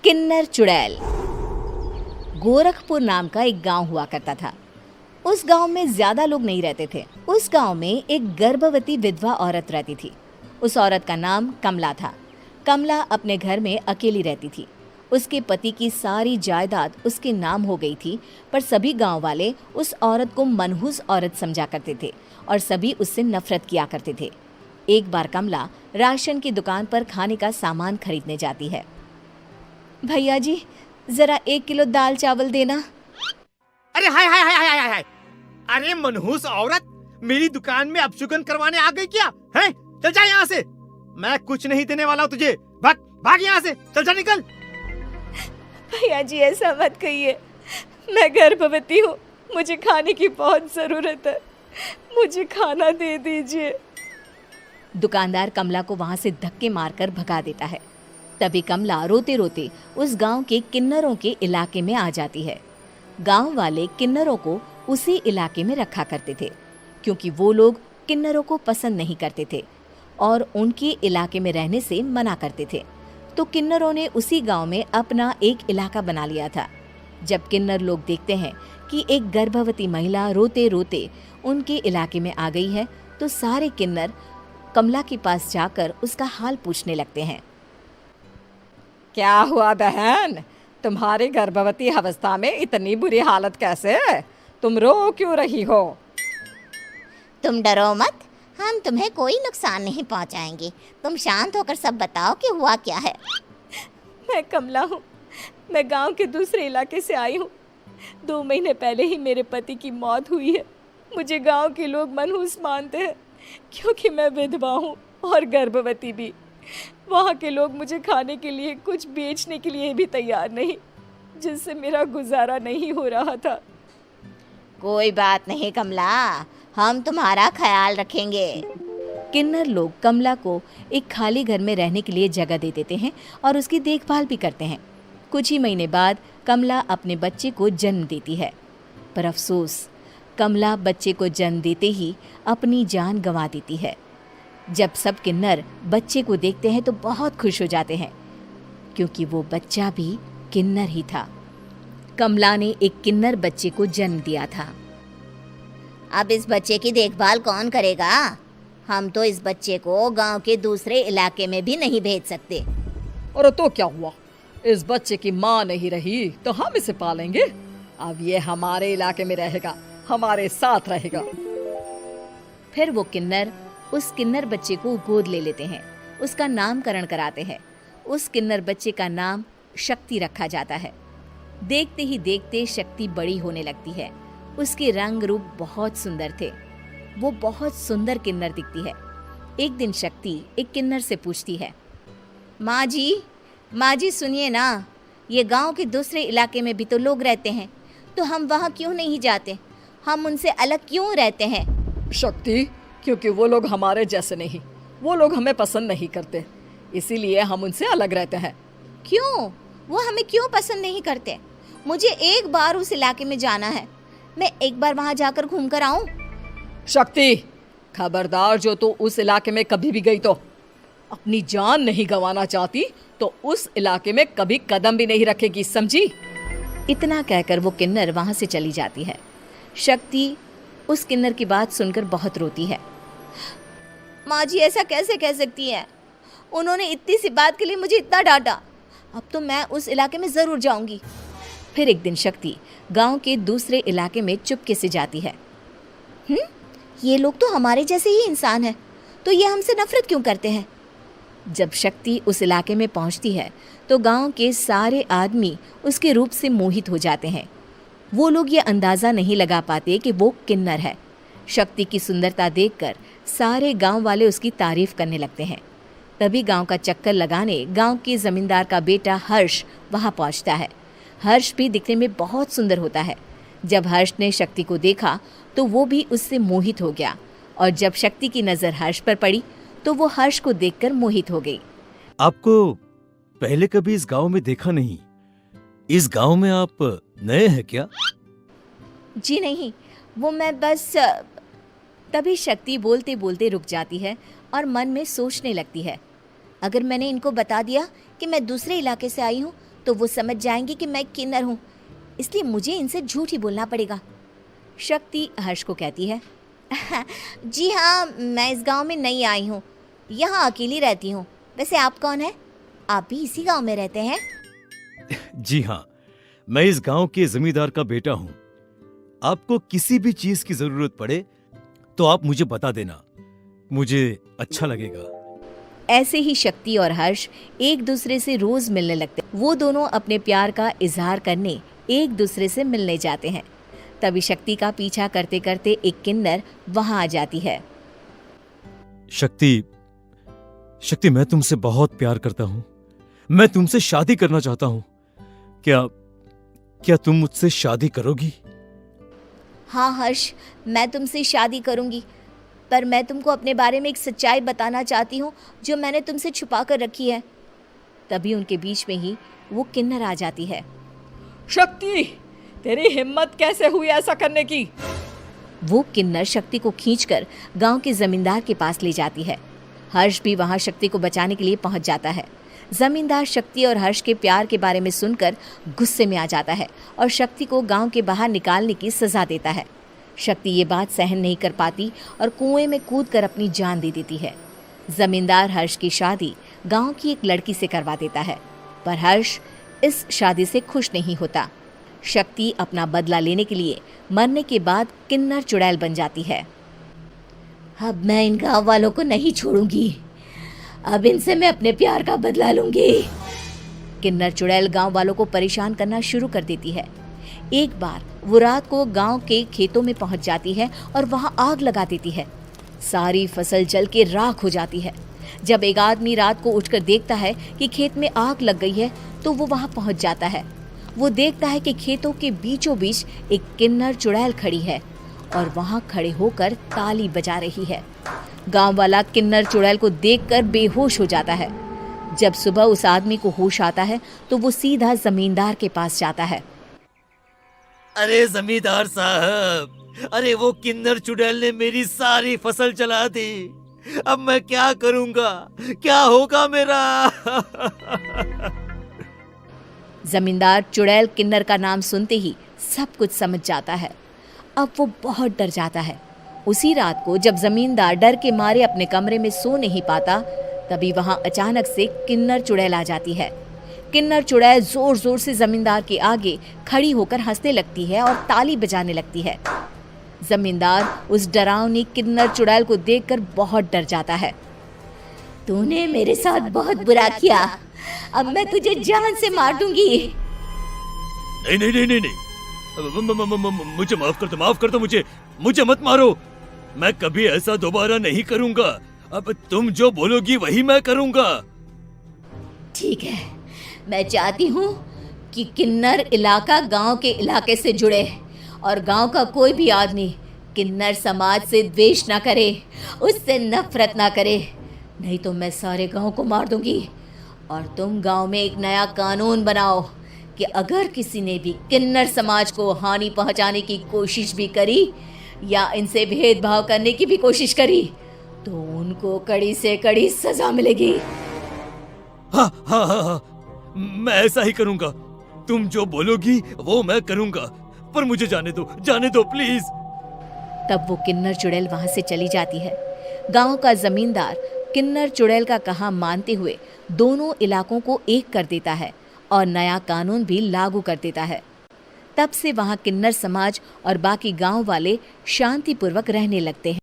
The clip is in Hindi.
किन्नर चुड़ैल। गोरखपुर नाम का एक गांव हुआ करता था। उस गांव में ज्यादा लोग नहीं रहते थे। उस गांव में एक गर्भवती विधवा औरत रहती थी। उस औरत का नाम कमला था। कमला अपने घर में अकेली रहती थी। उसके पति की सारी जायदाद उसके नाम हो गई थी, पर सभी गांव वाले उस औरत को मनहूस औरत समझा करते थे और सभी उससे नफरत किया करते थे। एक बार कमला राशन की दुकान पर खाने का सामान खरीदने जाती है। भैया जी, जरा 1 किलो दाल चावल देना। अरे हाय हाय हाय हाय हाय हाय! अरे मनहूस औरत, मेरी दुकान में अपशुगन करवाने आ गई क्या? हैं? चल जा यहाँ से। मैं कुछ नहीं देने वाला हूँ तुझे। भाग भाग यहाँ से, चल जा, निकल। भैया जी, ऐसा मत कहिए। मैं गर्भवती हूँ, मुझे खाने की बहुत जरूरत है। मुझे खाना दे दीजिए। दुकानदार कमला को वहां से धक्के मारकर भगा देता है। तभी कमला रोते रोते उस गांव के किन्नरों के इलाके में आ जाती है। गांव वाले किन्नरों को उसी इलाके में रखा करते थे, क्योंकि वो लोग किन्नरों को पसंद नहीं करते थे और उनके इलाके में रहने से मना करते थे। तो किन्नरों ने उसी गांव में अपना एक इलाका बना लिया था। जब किन्नर लोग देखते हैं कि एक गर्भवती महिला रोते रोते उनके इलाके में आ गई है, तो सारे किन्नर कमला के पास जाकर उसका हाल पूछने लगते हैं। क्या हुआ बहन, तुम्हारी गर्भवती अवस्था में इतनी बुरी हालत कैसे है? तुम रो क्यों रही हो? तुम डरो मत, हम तुम्हें कोई नुकसान नहीं पहुंचाएंगे। तुम शांत होकर सब बताओ कि हुआ क्या है। मैं कमला हूँ। मैं गांव के दूसरे इलाके से आई हूँ। 2 महीने पहले ही मेरे पति की मौत हुई है। मुझे गांव के लोग मनहूस मानते हैं, क्योंकि मैं विधवा हूँ और गर्भवती भी। वहाँ के लोग मुझे खाने के लिए कुछ बेचने के लिए भी तैयार नहीं, जिससे मेरा गुजारा नहीं हो रहा था। कोई बात नहीं कमला, हम तुम्हारा ख्याल रखेंगे। किन्नर लोग कमला को एक खाली घर में रहने के लिए जगह दे देते हैं और उसकी देखभाल भी करते हैं। कुछ ही महीने बाद कमला अपने बच्चे को जन्म देती है, पर अफसोस, कमला बच्चे को जन्म देते ही अपनी जान गंवा देती है। जब सब किन्नर बच्चे को देखते हैं तो बहुत खुश हो जाते हैं, क्योंकि वो बच्चा भी किन्नर ही था। कमला ने एक किन्नर बच्चे को जन्म दिया था। अब इस बच्चे की देखभाल कौन करेगा? हम तो इस बच्चे को गांव के दूसरे इलाके में भी नहीं भेज सकते। और तो क्या हुआ, इस बच्चे की माँ नहीं रही तो हम इसे पालेंगे। अब ये हमारे इलाके में रहेगा, हमारे साथ रहेगा। फिर वो किन्नर उस किन्नर बच्चे को गोद ले लेते हैं, उसका नामकरण कराते हैं। उस किन्नर बच्चे का नाम शक्ति रखा जाता है। देखते ही देखते शक्ति बड़ी होने लगती है। उसके रंग रूप बहुत सुंदर थे। वो बहुत सुंदर किन्नर दिखती है। एक दिन शक्ति एक किन्नर से पूछती है, माँ जी सुनिए ना, ये गांव के दूसरे इलाके में भी तो लोग रहते हैं, तो हम वहाँ क्यों नहीं जाते? हम उनसे अलग क्यों रहते हैं? शक्ति, क्योंकि वो लोग हमारे जैसे नहीं, वो लोग हमें पसंद नहीं करते, इसीलिए हम उनसे अलग रहते हैं। क्यों? वो हमें क्यों पसंद नहीं करते? मुझे एक बार उस इलाके में जाना है। मैं एक बार वहाँ जाकर घूम कर आऊँ। शक्ति, खबरदार, जो तू उस इलाके में कभी भी गई तो अपनी जान नहीं गंवाना चाहती तो उस इलाके में कभी कदम भी नहीं रखेगी, समझी? इतना कहकर वो किन्नर वहाँ से चली जाती है। शक्ति उस किन्नर की बात सुनकर बहुत रोती है। माँ जी, ऐसा कैसे कह सकती हैं? उन्होंने इतनी सी बात के लिए मुझे इतना डांटा। अब तो मैं उस इलाके में ज़रूर जाऊंगी। फिर एक दिन शक्ति गांव के दूसरे इलाके में चुपके से जाती है। ये लोग तो हमारे जैसे ही इंसान हैं, तो ये हमसे नफरत क्यों करते हैं? जब शक्ति उस इलाके में पहुंचती है तो गांव के सारे आदमी उसके रूप से मोहित हो जाते हैं। वो लोग ये अंदाज़ा नहीं लगा पाते कि वो किन्नर है। शक्ति की सुंदरता देखकर सारे गांव वाले उसकी तारीफ करने लगते हैं। तभी गांव का चक्कर लगाने गांव के जमींदार का बेटा हर्ष वहां पहुंचता है। हर्ष भी दिखने में बहुत सुंदर होता है। जब हर्ष ने शक्ति को देखा तो वो भी उससे मोहित हो गया, और जब शक्ति की नज़र हर्ष पर पड़ी तो वो हर्ष को देखकर मोहित हो गई। आपको पहले कभी इस गांव में देखा नहीं। इस गांव में आप नए हैं क्या? जी नहीं, वो मैं बस। तभी शक्ति बोलते बोलते रुक जाती है और मन में सोचने लगती है, अगर मैंने इनको बता दिया कि मैं दूसरे इलाके से आई हूँ तो वो समझ जाएंगे कि मैं किन्नर हूँ, इसलिए मुझे इनसे झूठ ही बोलना पड़ेगा। शक्ति हर्ष को कहती है, जी हाँ, मैं इस गांव में नई आई हूँ, यहाँ अकेली रहती हूँ। वैसे आप कौन है? आप भी इसी गांव में रहते हैं? जी हाँ, मैं इस गांव के जमींदार का बेटा हूँ। आपको किसी भी चीज की जरूरत पड़े तो आप मुझे बता देना, मुझे अच्छा लगेगा। ऐसे ही शक्ति और हर्ष एक दूसरे से रोज मिलने लगते। वो दोनों अपने प्यार का इजहार करने एक दूसरे से मिलने जाते हैं। तभी शक्ति का पीछा करते करते एक किन्नर वहां आ जाती है। शक्ति, शक्ति, मैं तुमसे बहुत प्यार करता हूँ। मैं तुमसे शादी करना चाहता हूँ। क्या तुम मुझसे शादी करोगी? हाँ हर्ष, मैं तुमसे शादी करूँगी, पर मैं तुमको अपने बारे में एक सच्चाई बताना चाहती हूँ जो मैंने तुमसे छुपा कर रखी है। तभी उनके बीच में ही वो किन्नर आ जाती है। शक्ति, तेरी हिम्मत कैसे हुई ऐसा करने की? वो किन्नर शक्ति को खींचकर गांव के जमींदार के पास ले जाती है। हर्ष भी वहां शक्ति को बचाने के लिए पहुंच जाता है। जमींदार शक्ति और हर्ष के प्यार के बारे में सुनकर गुस्से में आ जाता है और शक्ति को गांव के बाहर निकालने की सजा देता है। शक्ति ये बात सहन नहीं कर पाती और कुएं में कूदकर अपनी जान दे देती है। जमींदार हर्ष की शादी गांव की एक लड़की से करवा देता है, पर हर्ष इस शादी से खुश नहीं होता। शक्ति अपना बदला लेने के लिए मरने के बाद किन्नर चुड़ैल बन जाती है। अब मैं इन गाँव वालों को नहीं छोड़ूंगी, अब इनसे मैं अपने प्यार का बदला लूंगी। किन्नर चुड़ैल गांव वालों को परेशान करना शुरू कर देती है। एक बार वो रात को गांव के खेतों में पहुंच जाती है और वहां आग लगा देती है। सारी फसल जल के राख हो जाती है। जब एक आदमी रात को उठकर देखता है कि खेत में आग लग गई है तो वो वहां पहुंच जाता है। वो देखता है कि खेतों के बीचों बीच एक किन्नर चुड़ैल खड़ी है और वहां खड़े होकर ताली बजा रही है। गांव वाला किन्नर चुड़ैल को देखकर बेहोश हो जाता है। जब सुबह उस आदमी को होश आता है तो वो सीधा जमींदार के पास जाता है। अरे जमींदार साहब, अरे वो किन्नर चुड़ैल ने मेरी सारी फसल जला दी। अब मैं क्या करूंगा? क्या होगा मेरा? जमींदार चुड़ैल किन्नर का नाम सुनते ही सब कुछ समझ जाता है। अब वो बहुत डर जाता है। उसी रात को जब जमींदार डर के मारे अपने कमरे में सो नहीं पाता, तभी वहां अचानक से किन्नर चुड़ैल आ जाती है। किन्नर चुड़ैल जोर जोर से जमींदार के आगे खड़ी होकर हंसने लगती है और ताली बजाने लगती है। जमींदार उस डरावनी किन्नर चुड़ैल को देखकर बहुत डर जाता है। तूने मेरे साथ बहुत बुरा किया, अब मैं तुझे जान से मार दूंगी। नहीं नहीं नहीं नहीं नहीं, मुझे माफ कर दो, मुझे मत मारो। मैं कभी ऐसा दोबारा नहीं करूंगा। अब तुम जो बोलोगी वही मैं करूंगा। ठीक है, मैं चाहती हूँ कि किन्नर इलाका गांव के इलाके से जुड़े और गांव का कोई भी आदमी किन्नर समाज से द्वेष ना करे, उससे नफरत ना करे, नहीं तो मैं सारे गांव को मार दूंगी। और तुम गांव में एक नया कानून बनाओ कि अगर किसी ने भी किन्नर समाज को हानि पहुंचाने की कोशिश भी करी या इनसे भेदभाव करने की भी कोशिश करी तो उनको कड़ी से कड़ी सजा मिलेगी। हाँ हाँ हाँ हाँ, मैं ऐसा ही करूंगा। तुम जो बोलोगी वो मैं करूंगा, पर मुझे जाने दो प्लीज। तब वो किन्नर चुड़ैल वहां से चली जाती है। गांव का जमींदार किन्नर चुड़ैल का कहा मानते हुए दोनों इलाकों को एक कर देता है और नया कानून भी लागू कर देता है। तब से वहां किन्नर समाज और बाकी गांव वाले शांतिपूर्वक रहने लगते हैं।